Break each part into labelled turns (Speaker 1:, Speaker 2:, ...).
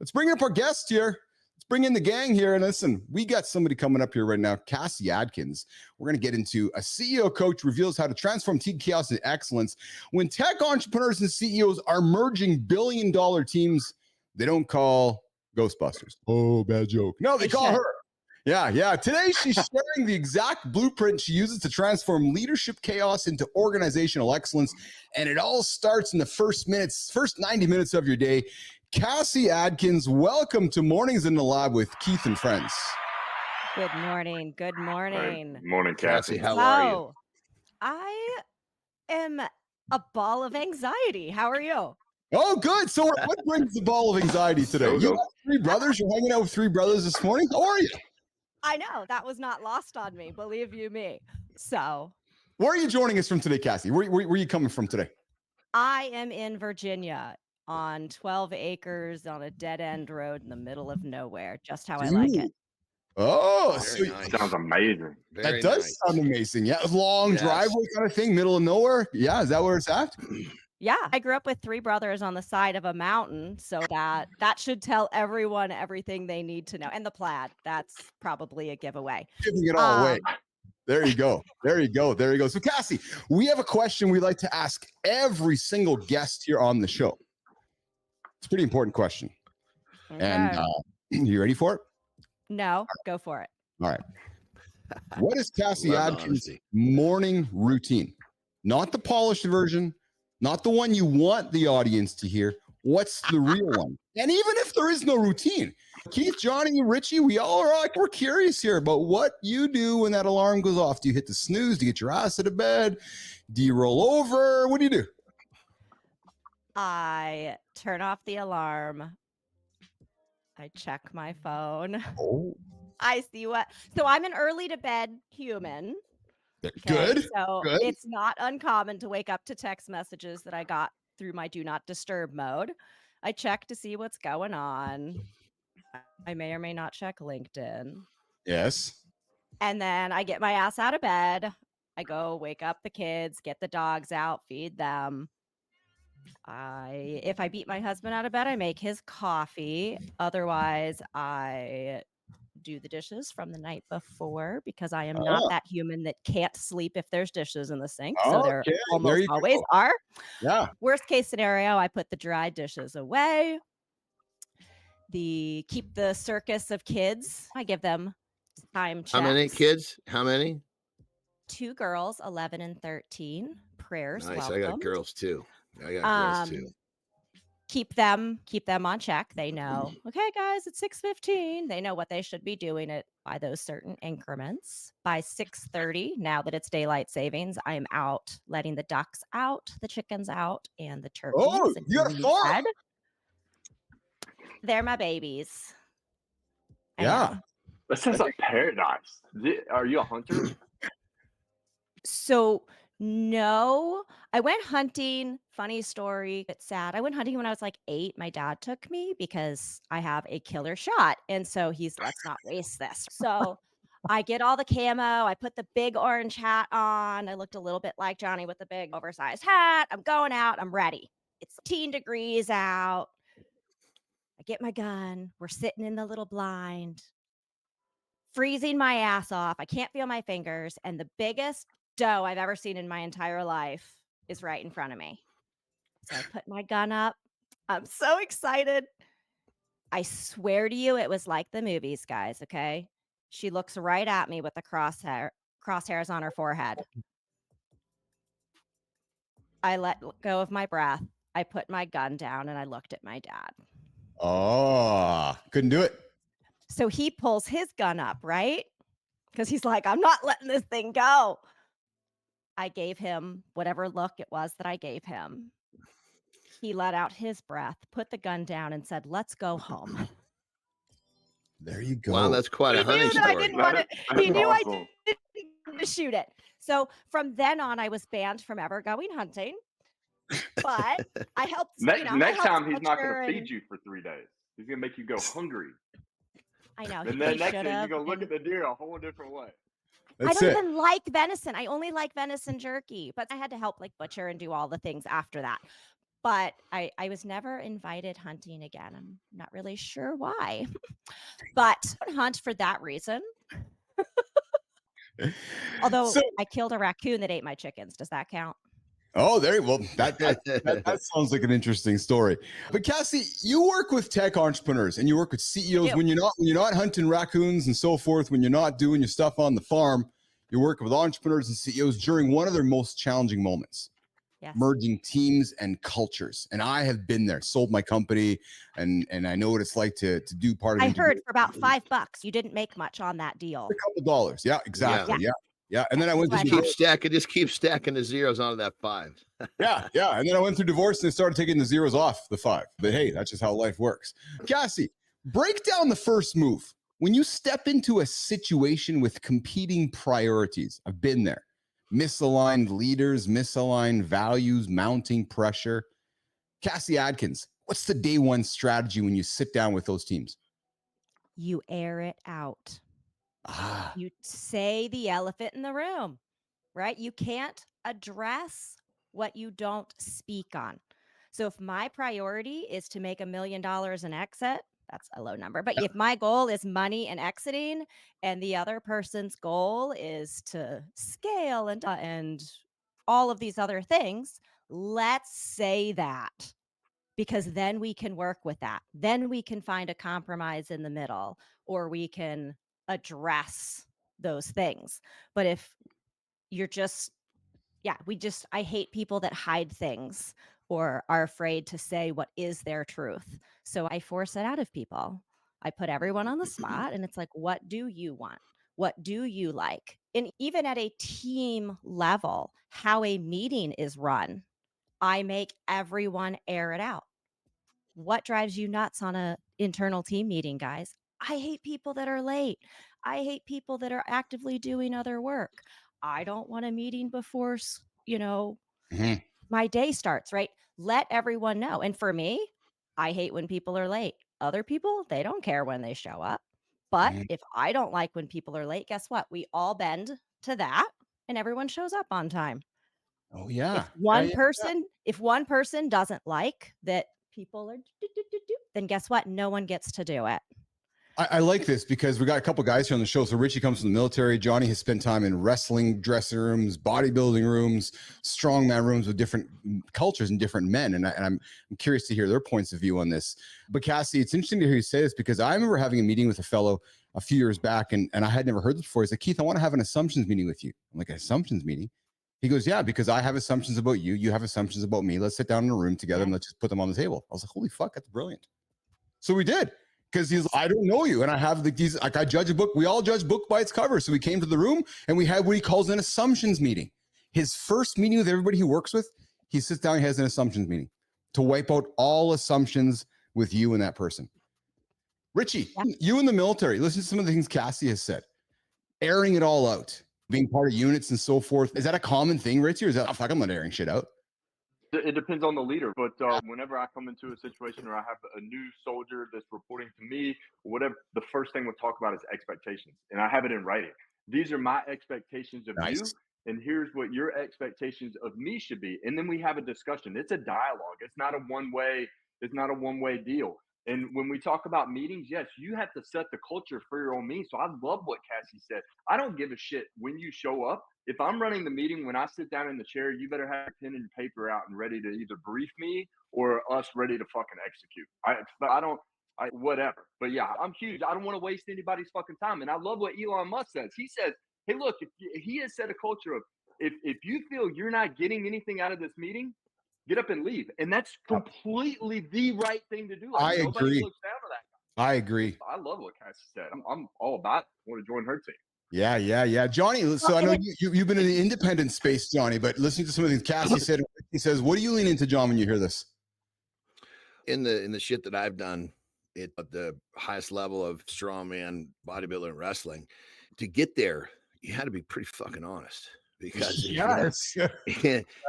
Speaker 1: Let's bring up our guest here. Let's bring in the gang here. And listen, we got somebody coming up here right now, Cassie Adkins. We're going to get into a CEO coach reveals how to transform team chaos into excellence. When tech entrepreneurs and CEOs are merging billion-dollar teams, they don't call Ghostbusters. Oh, bad joke. No, they call her. Yeah. Today, she's sharing the exact blueprint she uses to transform leadership chaos into organizational excellence. And it all starts in the first 90 minutes of your day. Cassie Adkins, welcome to Mornings in the Lab with Keith and Friends.
Speaker 2: Good morning. Good morning.
Speaker 3: Good morning, Cassie.
Speaker 2: How are you? I am a ball of anxiety. How are you?
Speaker 1: Oh, good. So what brings the ball of anxiety today? You have three brothers. You're hanging out with three brothers this morning. How are you?
Speaker 2: I know. That was not lost on me. Believe you me. So.
Speaker 1: Where are you joining us from today, Cassie? Where are you coming from today?
Speaker 2: I am in Virginia on 12 acres on a dead-end road in the middle of nowhere. Just how I like it.
Speaker 1: Oh,
Speaker 3: nice. Sounds amazing.
Speaker 1: That does sound amazing. Yeah, long driveway kind of thing, middle of nowhere. Yeah, is that where it's at?
Speaker 2: Yeah, I grew up with three brothers on the side of a mountain, so that should tell everyone everything they need to know. And the plaid, that's probably a giveaway.
Speaker 1: Giving it all away. There you go. So Cassie, we have a question we like to ask every single guest here on the show. It's a pretty important question. Okay. And you ready for it?
Speaker 2: No, go for it.
Speaker 1: All right. What is Cassie Adkins' morning routine? Not the polished version, not the one you want the audience to hear. What's the real one? And even if there is no routine, Keith, Johnny, Richie, we all are like, we're curious here about what you do when that alarm goes off. Do you hit the snooze to get your ass out of bed? Do you roll over? What do you do?
Speaker 2: I turn off the alarm. I check my phone.
Speaker 1: Oh.
Speaker 2: I see what. So I'm an early to bed human.
Speaker 1: Okay? Good.
Speaker 2: So it's not uncommon to wake up to text messages that I got through my do not disturb mode. I check to see what's going on. I may or may not check LinkedIn.
Speaker 1: Yes.
Speaker 2: And then I get my ass out of bed. I go wake up the kids, get the dogs out, feed them. If I beat my husband out of bed, I make his coffee. Otherwise, I do the dishes from the night before because I am not that human that can't sleep if there's dishes in the sink. So there almost always are.
Speaker 1: Yeah.
Speaker 2: Worst case scenario, I put the dry dishes away. Keep the circus of kids. I give them time checks.
Speaker 4: How many kids? How many?
Speaker 2: 2 girls, 11 and 13. Prayers.
Speaker 4: Nice.
Speaker 2: Welcomed.
Speaker 4: I got girls too.
Speaker 2: Keep them on check. They know, okay, guys, it's 6:15. They know what they should be doing it by those certain increments. By 6:30, now that it's daylight savings, I am out letting the ducks out, the chickens out, and the turkeys.
Speaker 1: Oh, you got a farm.
Speaker 2: They're my babies.
Speaker 1: Yeah.
Speaker 3: That sounds like paradise. Are you a hunter?
Speaker 2: So no, I went hunting. Funny story. It's sad. I went hunting when I was like 8. My dad took me because I have a killer shot. And so let's not waste this. So I get all the camo. I put the big orange hat on. I looked a little bit like Johnny with the big oversized hat. I'm going out. I'm ready. It's 15 degrees out. I get my gun. We're sitting in the little blind, freezing my ass off. I can't feel my fingers. And the biggest doe I've ever seen in my entire life is right in front of me. So I put my gun up. I'm so excited. I swear to you, it was like the movies, guys. Okay. She looks right at me with the crosshairs on her forehead. I let go of my breath. I put my gun down and I looked at my dad.
Speaker 1: Oh, couldn't do it.
Speaker 2: So he pulls his gun up, right? Because he's like, I'm not letting this thing go. I gave him whatever look it was that I gave him. He let out his breath, put the gun down, and said, let's go home.
Speaker 1: There you go.
Speaker 4: Wow, that's quite a hunting story.
Speaker 2: He knew I didn't shoot it. So from then on, I was banned from ever going hunting. But I helped.
Speaker 3: Next time, he's not going to feed you for 3 days. He's going to make you go hungry.
Speaker 2: I know.
Speaker 3: And then next day, you're going to look at the deer a whole different way.
Speaker 2: I don't even like venison. I only like venison jerky. But I had to help butcher and do all the things after that. But I was never invited hunting again. I'm not really sure why, but I don't hunt for that reason. Although
Speaker 1: So,
Speaker 2: I killed a raccoon that ate my chickens. Does that count?
Speaker 1: oh, there. Well, that sounds like an interesting story. But Cassie, you work with tech entrepreneurs and you work with CEOs
Speaker 2: do.
Speaker 1: when you're not hunting raccoons and so forth. When you're not doing your stuff on the farm, you're working with entrepreneurs and CEOs during one of their most challenging moments.
Speaker 2: Yes.
Speaker 1: Merging teams and cultures. And I have been there, sold my company, and I know what it's like to do part of
Speaker 2: I
Speaker 1: it.
Speaker 2: heard for about $5 you didn't make much on that deal.
Speaker 1: A couple dollars. Yeah, exactly. Yeah. And then I went to
Speaker 4: just keep stacking the zeros onto that 5.
Speaker 1: yeah. And then I went through divorce and started taking the zeros off the 5. But hey, that's just how life works. Cassie, break down the first move. When you step into a situation with competing priorities, I've been there. Misaligned leaders, misaligned values, mounting pressure. Cassie Adkins, what's the day one strategy when you sit down with those teams?
Speaker 2: You air it out.
Speaker 1: Ah.
Speaker 2: You say the elephant in the room, right? You can't address what you don't speak on. So if my priority is to make $1 million in exit, that's a low number. But if my goal is money and exiting, and the other person's goal is to scale and all of these other things, let's say that, because then we can work with that. Then we can find a compromise in the middle, or we can address those things. But if you're just, I hate people that hide things or are afraid to say what is their truth. So I force it out of people. I put everyone on the spot and it's like, what do you want? What do you like? And even at a team level, how a meeting is run, I make everyone air it out. What drives you nuts on a internal team meeting, guys? I hate people that are late. I hate people that are actively doing other work. I don't want a meeting before, my day starts, right? Let everyone know. And for me, I hate when people are late. Other people, they don't care when they show up. But if I don't like when people are late, guess what? We all bend to that and everyone shows up on time.
Speaker 1: Oh yeah.
Speaker 2: If one person doesn't like that people are then guess what? No one gets to do it.
Speaker 1: I like this because we got a couple guys here on the show. So Richie comes from the military. Johnny has spent time in wrestling dressing rooms, bodybuilding rooms, strongman rooms with different cultures and different men. And I'm curious to hear their points of view on this. But Cassie, it's interesting to hear you say this because I remember having a meeting with a fellow a few years back and I had never heard this before. He said, Keith, I want to have an assumptions meeting with you. I'm like, an assumptions meeting? He goes, yeah, because I have assumptions about you. You have assumptions about me. Let's sit down in a room together and let's just put them on the table. I was like, holy fuck, that's brilliant. So we did. Because he's, I don't know you. And I have these, like I judge a book. We all judge book by its cover. So we came to the room and we had what he calls an assumptions meeting. His first meeting with everybody he works with, he sits down, he has an assumptions meeting to wipe out all assumptions with you and that person. Richie, you in the military, listen to some of the things Cassie has said. Airing it all out, being part of units and so forth. Is that a common thing, Richie? Or is that, oh, fuck, I'm not airing shit out?
Speaker 3: It depends on the leader, but whenever I come into a situation where I have a new soldier that's reporting to me, or whatever, the first thing we'll talk about is expectations, and I have it in writing. These are my expectations of you, and here's what your expectations of me should be. And then we have a discussion. It's a dialogue. It's not a one-way. It's not a one-way deal. And when we talk about meetings, yes, you have to set the culture for your own meeting. So I love what Cassie said. I don't give a shit when you show up. If I'm running the meeting, when I sit down in the chair, you better have a pen and paper out and ready to either brief me or us ready to fucking execute. Whatever. But yeah, I'm huge. I don't want to waste anybody's fucking time. And I love what Elon Musk says. He says, hey, look, he has set a culture of if you feel you're not getting anything out of this meeting, get up and leave. And that's completely the right thing to do.
Speaker 1: Like, nobody
Speaker 3: looks down to that.
Speaker 1: I agree.
Speaker 3: I love what Cassie said. I'm all about it. I want to join her team.
Speaker 1: Yeah. Johnny, so I know you've been in the independent space, Johnny, but listening to some of the things Cassie said, he says, what do you lean into, John, when you hear this?
Speaker 4: In the shit that I've done at the highest level of strongman, bodybuilding, and wrestling, to get there, you had to be pretty fucking honest. Because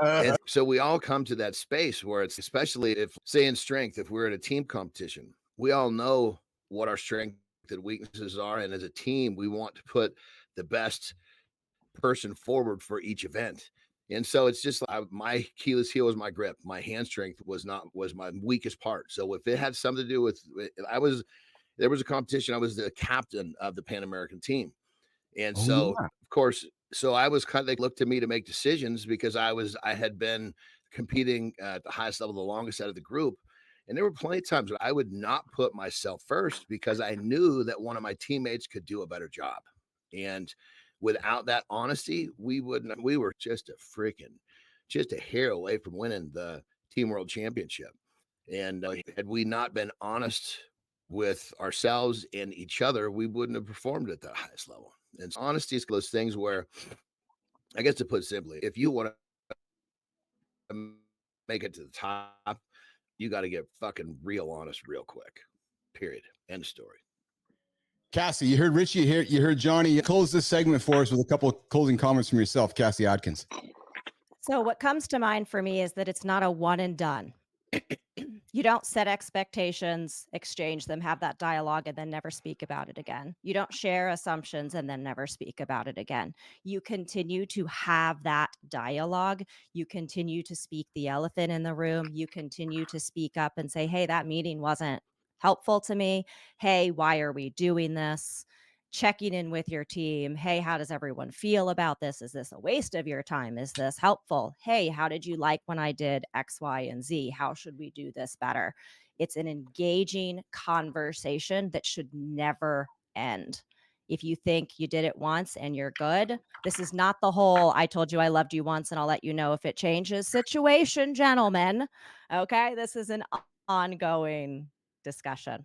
Speaker 4: and so we all come to that space where it's, especially if, say in strength, if we're in a team competition, we all know what our strengths and weaknesses are. And as a team, we want to put the best person forward for each event. And so it's just my Achilles heel was my grip. My hand strength was my weakest part. So if it had something to do with, there was a competition. I was the captain of the Pan American team. And
Speaker 1: Oh,
Speaker 4: so
Speaker 1: yeah.
Speaker 4: of course, so I was kind of, they looked to me to make decisions because I had been competing at the highest level, the longest out of the group. And there were plenty of times where I would not put myself first because I knew that one of my teammates could do a better job. And without that honesty, we were just a hair away from winning the Team World Championship. And had we not been honest with ourselves and each other, we wouldn't have performed at the highest level. And so honesty is those things where, I guess to put it simply, if you want to make it to the top, you got to get fucking real honest real quick. Period. End of story.
Speaker 1: Cassie, you heard Richie here. You heard Johnny. Close this segment for us with a couple of closing comments from yourself, Cassie Adkins.
Speaker 2: So what comes to mind for me is that it's not a one and done. You don't set expectations, exchange them, have that dialogue, and then never speak about it again. You don't share assumptions and then never speak about it again. You continue to have that dialogue. You continue to speak the elephant in the room. You continue to speak up and say, hey, that meeting wasn't helpful to me. Hey, why are we doing this? Checking in with your team. Hey, how does everyone feel about this? Is this a waste of your time? Is this helpful? Hey, how did you like when I did X, Y, and Z? How should we do this better? It's an engaging conversation that should never end. If you think you did it once and you're good, this is not the whole I told you I loved you once and I'll let you know if it changes situation, gentlemen. Okay, this is an ongoing discussion.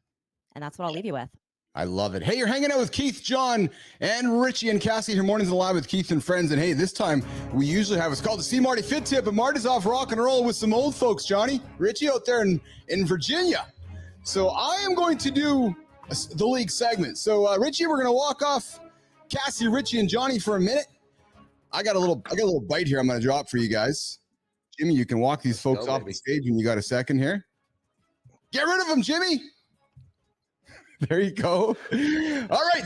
Speaker 2: And that's what I'll leave you with.
Speaker 1: I love it. Hey, you're hanging out with Keith, John, and Richie and Cassie here, Mornings Alive with Keith and friends. And hey, this time we usually have, it's called the See Marty Fit Tip, but Marty's off rock and roll with some old folks, Johnny. Richie out there in Virginia. So I am going to do the league segment. So Richie, we're going to walk off Cassie, Richie, and Johnny for a minute. I got a little bite here I'm going to drop for you guys. Jimmy, you can walk these folks off the stage when you got a second here. Get rid of them, Jimmy. There you go. All right.